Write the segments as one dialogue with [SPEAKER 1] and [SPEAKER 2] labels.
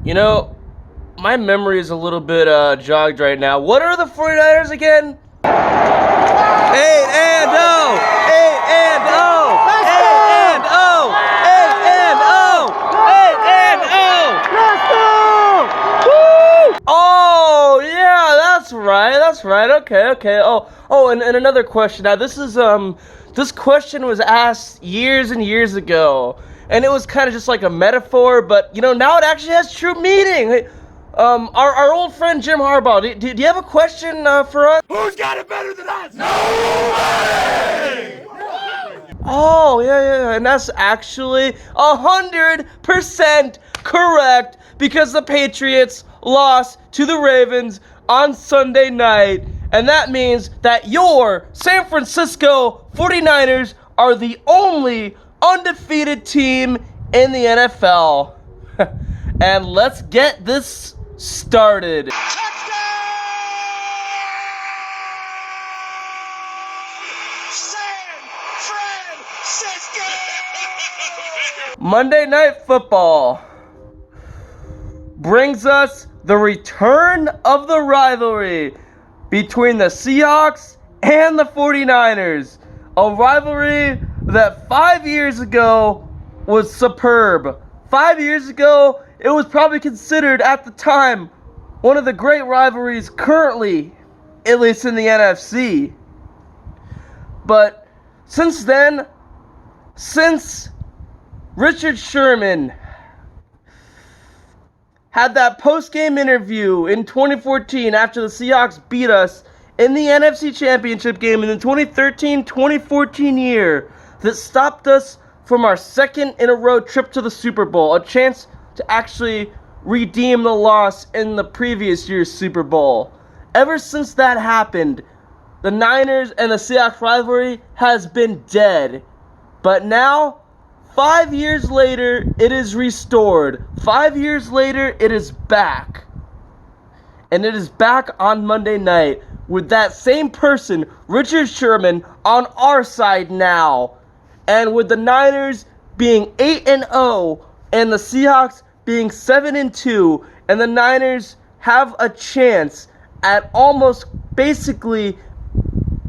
[SPEAKER 1] You know, my memory is a little bit jogged right now. What are the 49ers again? 8 and 0! 8 and 0! 8 and 0! 8 and 0! 8 and 0! Let's go! Woo! Oh, yeah, that's right. Okay. And another question. Now, this question was asked years and years ago, and it was kind of just like a metaphor, but, now it actually has true meaning. Hey, our old friend Jim Harbaugh, do you have a question for us?
[SPEAKER 2] Who's got it better than us? Nobody!
[SPEAKER 1] Oh, yeah, and that's actually 100% correct, because the Patriots lost to the Ravens on Sunday night, and that means that your San Francisco 49ers are the only undefeated team in the NFL. And let's get this started. Monday Night Football brings us the return of the rivalry between the Seahawks and the 49ers. A rivalry that 5 years ago was superb. 5 years ago, it was probably considered at the time one of the great rivalries currently, at least in the NFC. But since then, since Richard Sherman had that post-game interview in 2014 after the Seahawks beat us in the NFC Championship game in the 2013-2014 year, that stopped us from our second-in-a-row trip to the Super Bowl, a chance to actually redeem the loss in the previous year's Super Bowl. Ever since that happened, the Niners and the Seahawks rivalry has been dead. But now, 5 years later, it is restored. 5 years later, it is back. And it is back on Monday night with that same person, Richard Sherman, on our side now. And with the Niners being 8 and 0 and the Seahawks being 7 and 2, and the Niners have a chance at almost basically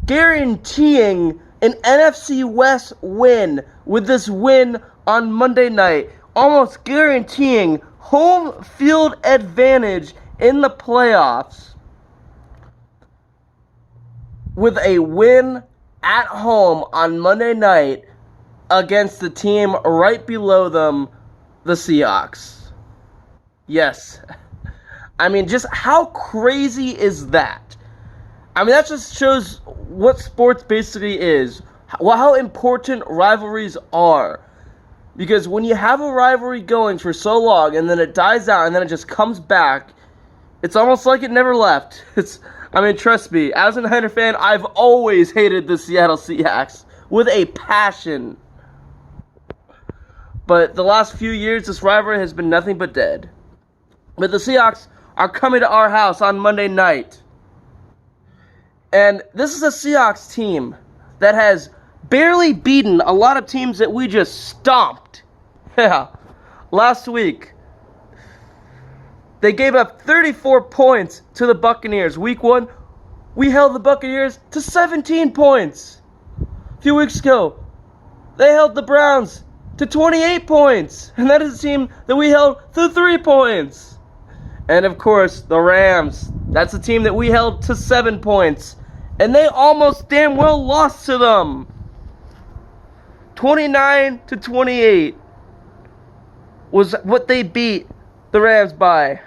[SPEAKER 1] guaranteeing an NFC West win with this win on Monday night, almost guaranteeing home field advantage in the playoffs with a win at home on Monday night against the team right below them, the Seahawks. Yes. I mean, just how crazy is that? I mean, that just shows what sports basically is. How important rivalries are. Because when you have a rivalry going for so long and then it dies out and then it just comes back, it's almost like it never left. Trust me, as a Niner fan, I've always hated the Seattle Seahawks with a passion. But the last few years, this rivalry has been nothing but dead. But the Seahawks are coming to our house on Monday night. And this is a Seahawks team that has barely beaten a lot of teams that we just stomped. Yeah. Last week, they gave up 34 points to the Buccaneers. Week 1, we held the Buccaneers to 17 points. A few weeks ago, they held the Browns to 28 points. And that is a team that we held to 3 points. And of course, the Rams. That's a team that we held to 7 points. And they almost damn well lost to them. 29-28 was what they beat the Rams by.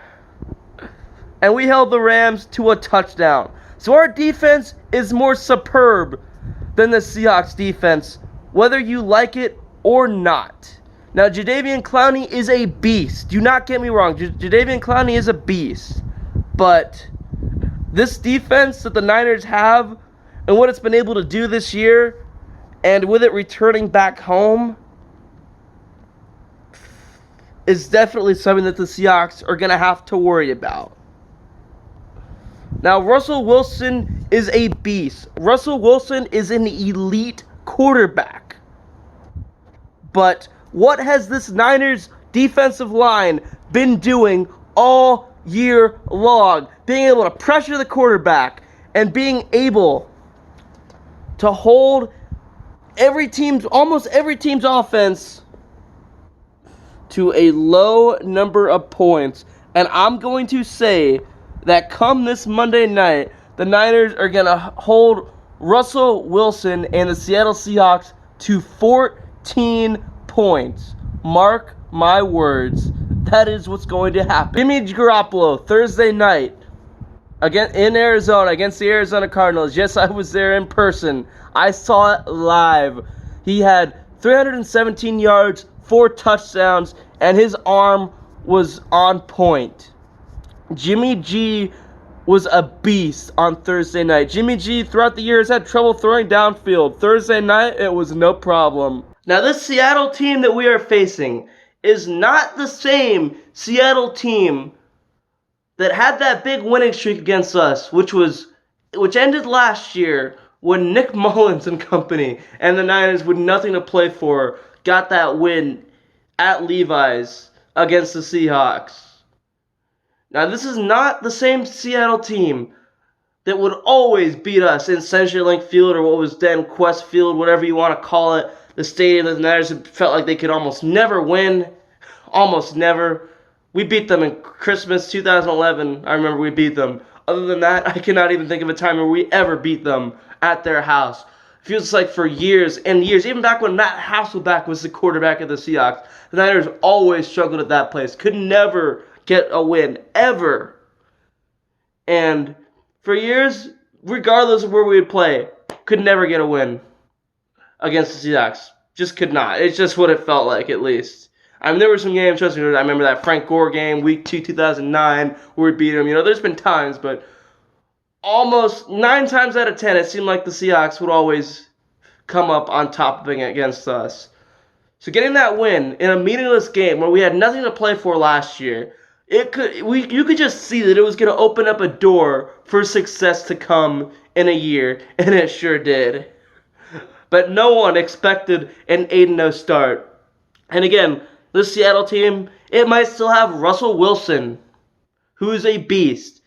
[SPEAKER 1] And we held the Rams to a touchdown. So our defense is more superb than the Seahawks defense, whether you like it or not. Now, Jadeveon Clowney is a beast. Do not get me wrong. Jadeveon Clowney is a beast. But this defense that the Niners have and what it's been able to do this year, and with it returning back home, is definitely something that the Seahawks are going to have to worry about. Now, Russell Wilson is a beast. Russell Wilson is an elite quarterback. But what has this Niners defensive line been doing all year long. Being able to pressure the quarterback and being able to hold almost every team's offense to a low number of points. And I'm going to say that come this Monday night, the Niners are going to hold Russell Wilson and the Seattle Seahawks to 14 points. Mark my words. That is what's going to happen. Jimmy Garoppolo, Thursday night, again in Arizona against the Arizona Cardinals. Yes, I was there in person. I saw it live. He had 317 yards, 4 touchdowns, and his arm was on point. Jimmy G was a beast on Thursday night. Jimmy G throughout the years had trouble throwing downfield. Thursday night, it was no problem. Now, this Seattle team that we are facing is not the same Seattle team that had that big winning streak against us, which ended last year when Nick Mullins and company and the Niners, with nothing to play for, got that win at Levi's against the Seahawks. Now, this is not the same Seattle team that would always beat us in CenturyLink Field, or what was then Quest Field, whatever you want to call it, the stadium that the Niners felt like they could almost never win. Almost never. We beat them in Christmas 2011. I remember we beat them. Other than that, I cannot even think of a time where we ever beat them at their house. Feels like for years and years, even back when Matt Hasselbeck was the quarterback of the Seahawks, the Niners always struggled at that place. Could never get a win, ever. And for years, regardless of where we would play, could never get a win against the Seahawks. Just could not. It's just what it felt like, at least. I mean, there were some games, trust me, I remember that Frank Gore game, week 2, 2009, where we beat him. You know, there's been times, but almost 9 times out of 10, it seemed like the Seahawks would always come up on top of it against us. So getting that win in a meaningless game where we had nothing to play for last year, you could just see that it was going to open up a door for success to come in a year, and it sure did. But no one expected an 8-0 start. And again, this Seattle team, it might still have Russell Wilson, who is a beast,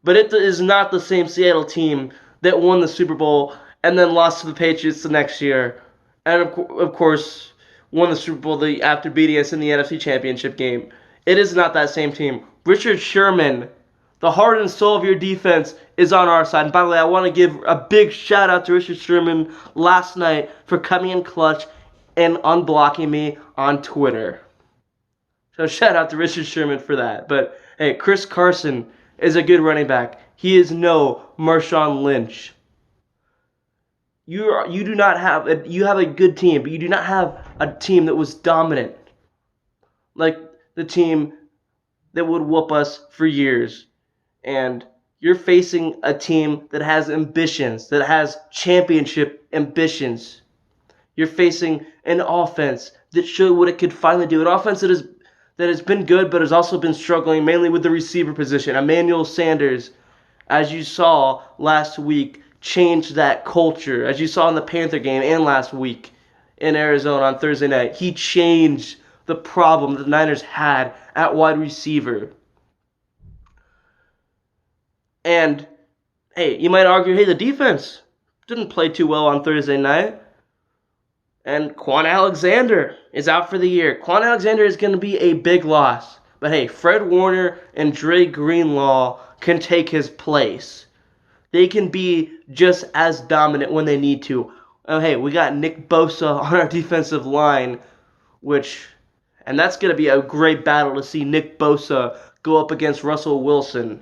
[SPEAKER 1] but it is not the same Seattle team that won the Super Bowl and then lost to the Patriots the next year, and of course won the Super Bowl after beating us in the NFC Championship game. It is not that same team. Richard Sherman, the heart and soul of your defense, is on our side. And by the way, I want to give a big shout out to Richard Sherman last night for coming in clutch and unblocking me on Twitter. So shout out to Richard Sherman for that. But hey, Chris Carson is a good running back. He is no Marshawn Lynch. You have a good team, but you do not have a team that was dominant like the team that would whoop us for years. And you're facing a team that has ambitions, that has championship ambitions. You're facing an offense that showed what it could finally do. An offense that has been good, but has also been struggling mainly with the receiver position. Emmanuel Sanders, as you saw last week, changed that culture. As you saw in the Panther game and last week in Arizona on Thursday night, he changed the problem that the Niners had at wide receiver. And, hey, you might argue, hey, the defense didn't play too well on Thursday night. And Quan Alexander is out for the year. Quan Alexander is going to be a big loss. But, hey, Fred Warner and Dre Greenlaw can take his place. They can be just as dominant when they need to. Oh, hey, we got Nick Bosa on our defensive line, and that's going to be a great battle to see Nick Bosa go up against Russell Wilson.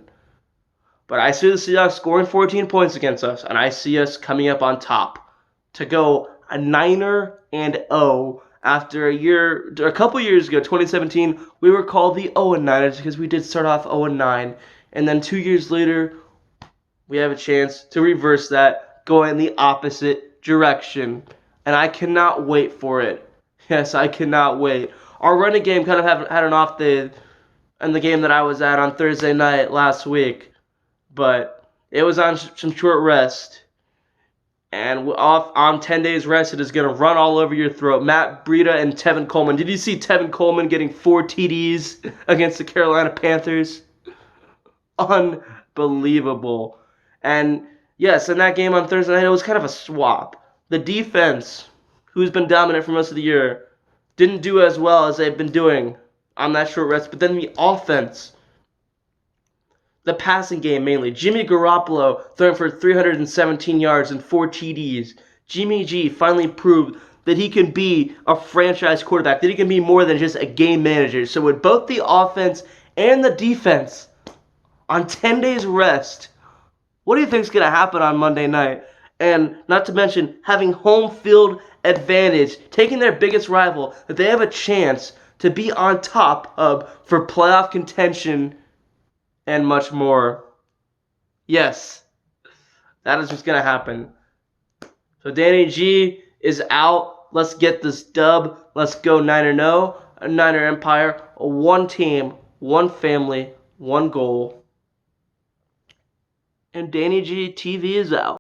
[SPEAKER 1] But I see the Seahawks scoring 14 points against us, and I see us coming up on top to go a 9-0 after a couple years ago, 2017, we were called the 0-9ers because we did start off 0-9, and then 2 years later, we have a chance to reverse that, go in the opposite direction, and I cannot wait for it. Yes, I cannot wait. Our running game kind of had an off day in the game that I was at on Thursday night last week, but it was on some short rest. And off on 10 days rest, it is going to run all over your throat. Matt Breida and Tevin Coleman. Did you see Tevin Coleman getting 4 TDs against the Carolina Panthers? Unbelievable. And yes, in that game on Thursday night, it was kind of a swap. The defense, who's been dominant for most of the year, didn't do as well as they've been doing on that short rest. But then the offense, the passing game mainly. Jimmy Garoppolo throwing for 317 yards and 4 TDs. Jimmy G finally proved that he can be a franchise quarterback, that he can be more than just a game manager. So with both the offense and the defense on 10 days rest, what do you think is going to happen on Monday night? And not to mention having home field advantage, taking their biggest rival, that they have a chance to be on top of for playoff contention and much more. Yes, that is what's going to happen. So Danny G is out. Let's get this dub. Let's go 9-0. A Niner Empire. One team, one family, one goal. And Danny G TV is out.